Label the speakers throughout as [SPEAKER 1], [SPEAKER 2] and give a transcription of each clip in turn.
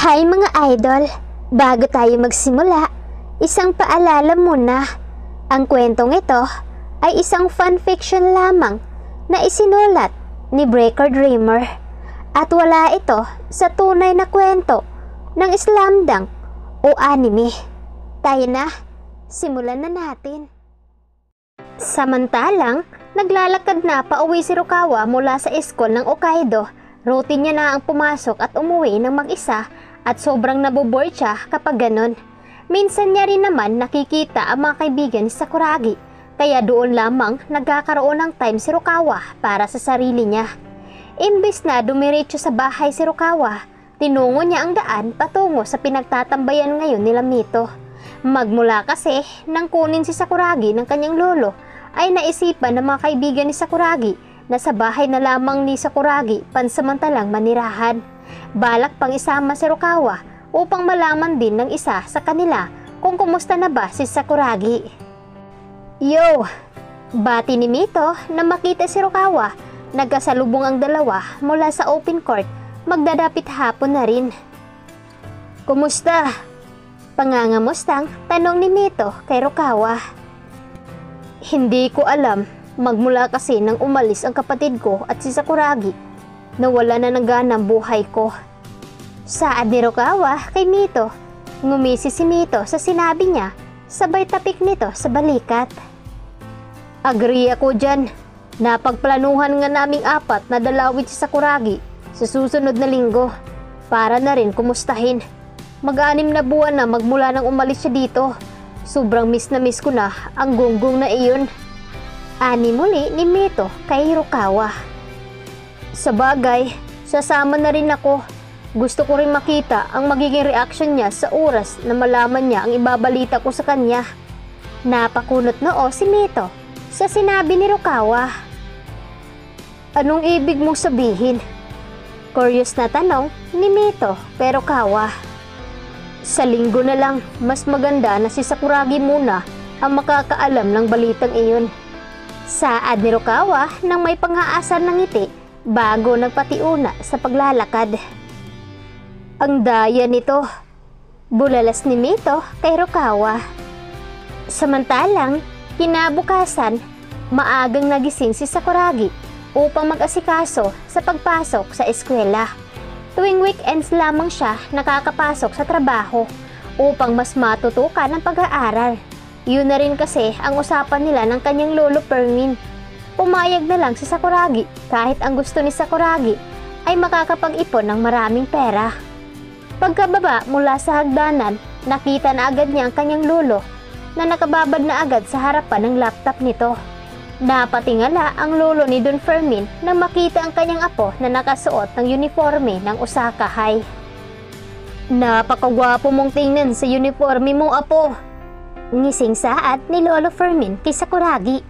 [SPEAKER 1] Hi mga idol! Bago tayo magsimula, isang paalala muna. Ang kwentong ito ay isang fanfiction lamang na isinulat ni Breaker Dreamer at wala ito sa tunay na kwento ng slamdunk o anime. Tayo na, simulan na natin. Samantalang, naglalakad na pauwi si Rukawa mula sa eskol ng Hokkaido. Routine niya na ang pumasok at umuwi ng mag-isa at sobrang nabobore siya kapag ganon. Minsan niya rin naman nakikita ang mga kaibigan ni Sakuragi, kaya doon lamang nagkakaroon ng time si Rukawa para sa sarili niya. Imbis na dumiretso sa bahay si Rukawa, tinungo niya ang daan patungo sa pinagtatambayan ngayon nila Mito. Magmula kasi nang kunin si Sakuragi ng kanyang lolo, ay naisipan ng mga kaibigan ni Sakuragi na sa bahay na lamang ni Sakuragi pansamantalang manirahan. Balak pang isama si Rukawa upang malaman din ng isa sa kanila kung kumusta na ba si Sakuragi. Yo! Bati ni Mito na makita si Rukawa. Nagkasalubong ang dalawa mula sa open court, magdadapit hapon na rin. Kumusta? Pangangamustang tanong ni Mito kay Rukawa. Hindi ko alam. Magmula kasi nang umalis ang kapatid ko at si Sakuragi, nawala na ng gana ang buhay ko. Saad ni Rukawa kay Mito. Ngumisi si Mito sa sinabi niya, sabay tapik nito sa balikat. Agree ako dyan. Napagplanuhan nga naming apat na dalawit si Sakuragi sa susunod na linggo para na rin kumustahin. Mag-anim na buwan na magmula nang umalis siya dito. Sobrang miss na miss ko na ang gunggong na iyon. Ani muli ni Mito kay Rukawa. Sa bagay, sasama na rin ako. Gusto ko rin makita ang magiging reaksyon niya sa oras na malaman niya ang ibabalita ko sa kanya. Napakunot noo si Mito sa sinabi ni Rukawa. Anong ibig mong sabihin? Curious na tanong ni Mito kay Rukawa. Sa linggo na lang, mas maganda na si Sakuragi muna ang makakaalam ng balitang iyon. Saad ni Rukawa nang may pang-aasar ng ngiti bago nagpatiuna sa paglalakad. Ang daya nito, bulalas ni Mito kay Rukawa. Samantalang, kinabukasan, maagang nagising si Sakuragi upang mag-asikaso sa pagpasok sa eskwela. Tuwing weekends lamang siya nakakapasok sa trabaho upang mas matutukan ang pag-aaral. Yun na rin kasi ang usapan nila ng kanyang lolo Fermin. Pumayag na lang si Sakuragi kahit ang gusto ni Sakuragi ay makakapag-ipon ng maraming pera. Pagkababa mula sa hagdanan, nakita na agad niya ang kanyang lolo na nakababad na agad sa harapan ng laptop nito. Napatingala ang lolo ni Don Fermin nang makita ang kanyang apo na nakasuot ng uniforme ng Osaka High. Napakagwapo mong tingnan sa uniforme mo, apo. Ngising saad ni Lolo Fermin kay Sakuragi.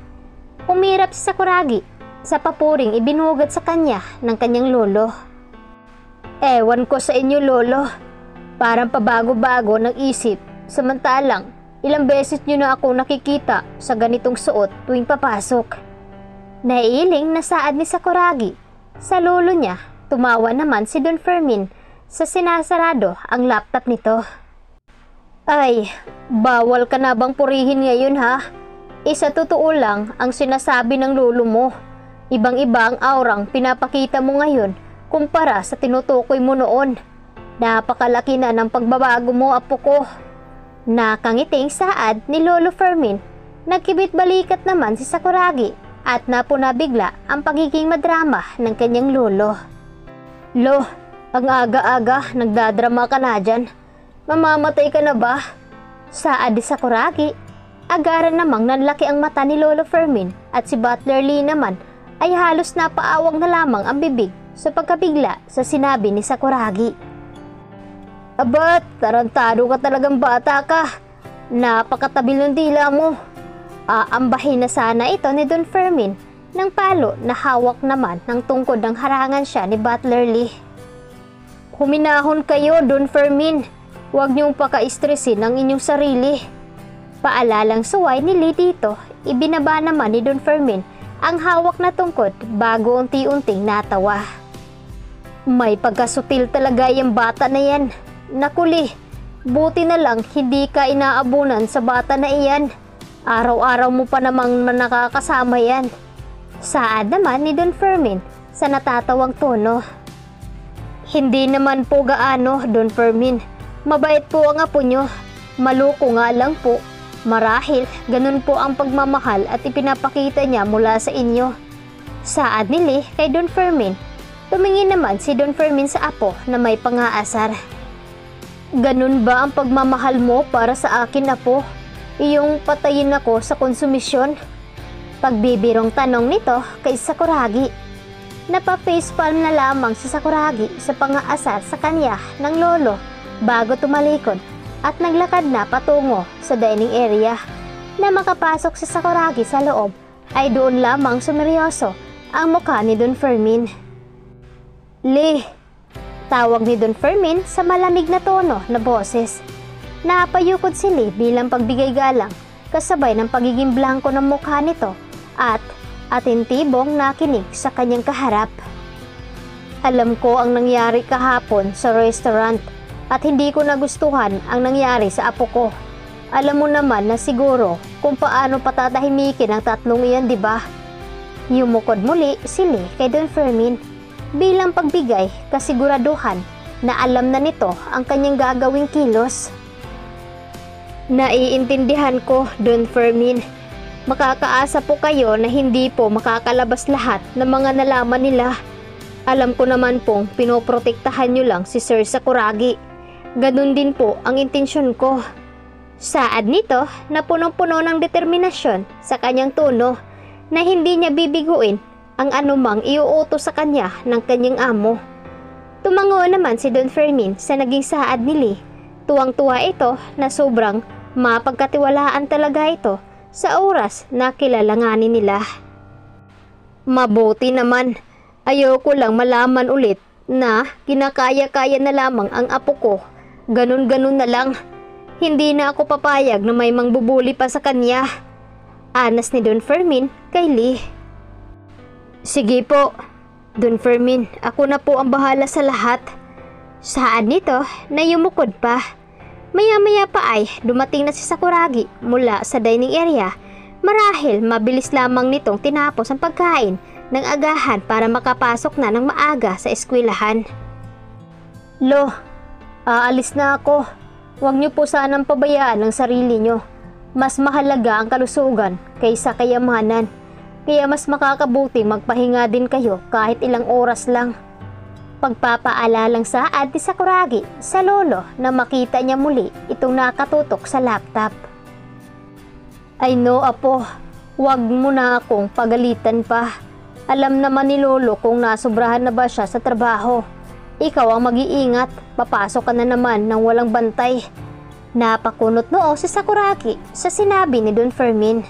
[SPEAKER 1] Umirap si Sakuragi sa papuring ibinugat sa kanya ng kanyang lolo. Ewan ko sa inyo, lolo. Parang pabago-bago ng isip. Samantalang, ilang beses nyo na ako nakikita sa ganitong suot tuwing papasok. Naiiling na saad ni Sakuragi sa lolo niya. Tumawa naman si Don Fermin sa sinasarado ang laptop nito. Ay, bawal ka na bang purihin ngayon, ha? Sa totoo lang ang sinasabi ng lolo mo. Ibang-iba ang aurang pinapakita mo ngayon kumpara sa tinutukoy mo noon. Napakalaki na ng pagbabago mo, apo ko. Nakangiting saad ni Lolo Fermin. Nagkibit balikat naman si Sakuragi at napuna bigla ang pagiging madrama ng kanyang lolo. Lo, ang aga-aga, nagdadrama ka na dyan. Mamamatay ka na ba? Saad ni Sakuragi. Agaran namang nanlaki ang mata ni Lolo Fermin at si Butler Lee naman ay halos napaawag na lamang ang bibig sa pagkabigla sa sinabi ni Sakuragi. Abat, tarantado ka talagang bata ka. Napakatabil ng dila mo. Aambahin na sana ito ni Don Fermin ng palo na hawak naman ng tungkod ng harangan siya ni Butler Lee. Huminahon kayo, Don Fermin. Huwag niyong paka-istresin ang inyong sarili. Paalalang suway ni Lee dito, ibinaba naman ni Don Fermin ang hawak na tungkod bago unti-unting natawa. May pagkasutil talaga yung bata na yan. Naku Lee, buti na lang hindi ka inaabunan sa bata na iyan. Araw-araw mo pa namang nakakasama yan. Saad naman ni Don Fermin sa natatawang tono. Hindi naman po gaano, Don Fermin. Mabait po ang apo nyo. Maluko nga lang po. Marahil, ganun po ang pagmamahal at ipinapakita niya mula sa inyo. Saad ni Lee kay Don Fermin. Tumingin naman si Don Fermin sa apo na may pangaasar. Ganun ba ang pagmamahal mo para sa akin, apo? Iyong patayin ako sa konsumisyon? Pagbibirong tanong nito kay Sakuragi. Napa-facepalm na lamang si Sakuragi sa pangaasar sa kanya ng lolo bago tumalikod at naglakad na patungo sa dining area. Na makapasok si Sakuragi sa loob ay doon lamang sumeryoso ang mukha ni Don Fermin. Lee, tawag ni Don Fermin sa malamig na tono na boses. Napayukod si Lee bilang pagbigay galang kasabay ng pagiging blanko ng mukha nito at atentibong nakinig sa kanyang kaharap. Alam ko ang nangyari kahapon sa restaurant at hindi ko nagustuhan ang nangyari sa apo ko. Alam mo naman na siguro kung paano patatahimikin ang tatlong iyan, di ba? Yumukod muli si Lee kay Don Fermin bilang pagbigay kasiguraduhan na alam na nito ang kanyang gagawing kilos. Naiintindihan ko, Don Fermin. Makakaasa po kayo na hindi po makakalabas lahat ng mga nalaman nila. Alam ko naman pong pinoprotektahan nyo lang si Sir Sakuragi. Ganun din po ang intensyon ko. Saad nito na punong-puno ng determinasyon sa kanyang tono na hindi niya bibiguin ang anumang iuutos sa kanya ng kanyang amo. Tumango naman si Don Fermin sa naging saad ni Lee. Tuwang-tuwa ito na sobrang mapagkatiwalaan talaga ito sa oras na kilalanganin nila. Mabuti naman, ayoko lang malaman ulit na kinakaya-kaya na lamang ang apo ko. Ganun-ganun na lang. Hindi na ako papayag na may mangbubuli pa sa kanya. Anas ni Don Fermin kay Lee. Sige po, Don Fermin, ako na po ang bahala sa lahat. Saad nito na yumukod pa. Maya-maya pa ay dumating na si Sakuragi mula sa dining area. Marahil mabilis lamang nitong tinapos ang pagkain ng agahan para makapasok na ng maaga sa eskwelahan. Lo, aalis na ako. Huwag niyo po sanang pabayaan ang sarili niyo. Mas mahalaga ang kalusugan kaysa kayamanan. Kaya mas makakabuti magpahinga din kayo kahit ilang oras lang. Pagpapaalalang saad ni Sakuragi sa lolo na makita niya muli itong nakatutok sa laptop. I know, apo, huwag mo na akong pagalitan pa. Alam naman ni lolo kung nasobrahan na ba siya sa trabaho. Ikaw ang mag-iingat, papasok ka na naman ng walang bantay. Napakunot noo si Sakuragi sa sinabi ni Don Fermin.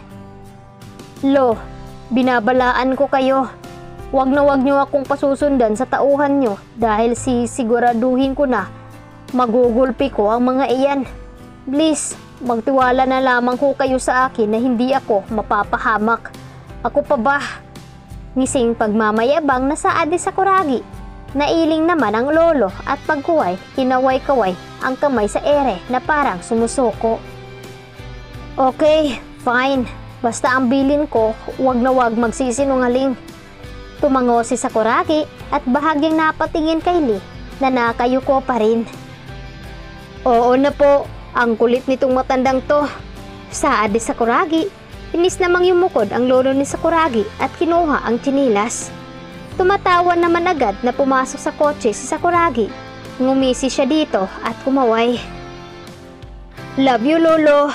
[SPEAKER 1] Lo, binabalaan ko kayo. Huwag na huwag niyo akong pasusundan sa tauhan niyo dahil sisiguraduhin ko na magugulpi ko ang mga iyan. Please, magtiwala na lamang ho kayo sa akin na hindi ako mapapahamak. Ako pa ba? Ngising pagmamayabang na saad ni Sakuragi. Nailing naman ang lolo at pagkuway, kinaway-kaway ang kamay sa ere na parang sumusuko. Okay, fine. Basta ang bilin ko, huwag na huwag magsisinungaling. Tumango si Sakuragi at bahagyang napatingin kay Lee na nakayuko pa rin. Oo na po, ang kulit nitong matandang to. Saad ni Sakuragi, inis namang yumukod ang lolo ni Sakuragi at kinuha ang tsinilas. Tumatawa naman agad na pumasok sa kotse si Sakuragi. Ngumisi siya dito at kumaway. Love you, lolo.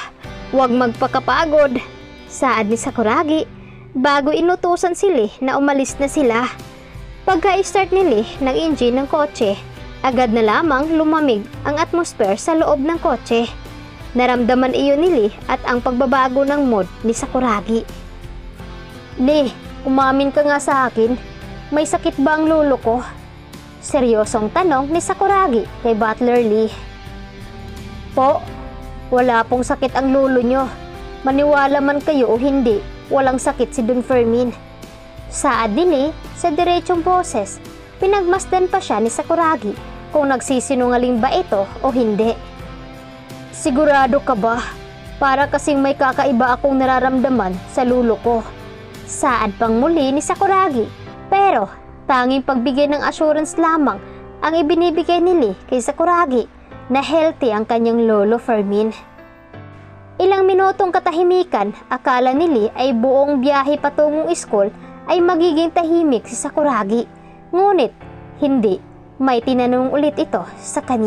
[SPEAKER 1] Huwag magpakapagod. Saad ni Sakuragi bago inutusan si Lee na umalis na sila. Pagka-start ni Lee ng engine ng kotse, agad na lamang lumamig ang atmosphere sa loob ng kotse. Naramdaman iyon ni Lee at ang pagbabago ng mood ni Sakuragi. Lee, umamin ka nga sa akin. May sakit ba ang lolo ko? Seryosong tanong ni Sakuragi kay Butler Lee. Po, wala pong sakit ang lolo nyo. Maniwala man kayo o hindi, walang sakit si Don Fermin. Saad ni Lee sa diretsong boses. Pinagmasdan pa siya ni Sakuragi kung nagsisinungaling ba ito o hindi. Sigurado ka ba? Para kasing may kakaiba akong nararamdaman sa lulo ko. Saad pang muli ni Sakuragi, pero tanging pagbigay ng assurance lamang ang ibinibigay ni Lee kay Sakuragi na healthy ang kanyang lolo Fermin. Ilang minutong katahimikan, akala ni Lee ay buong biyahe patungong school ay magiging tahimik si Sakuragi. Ngunit hindi, may tinanong ulit ito sa kanya.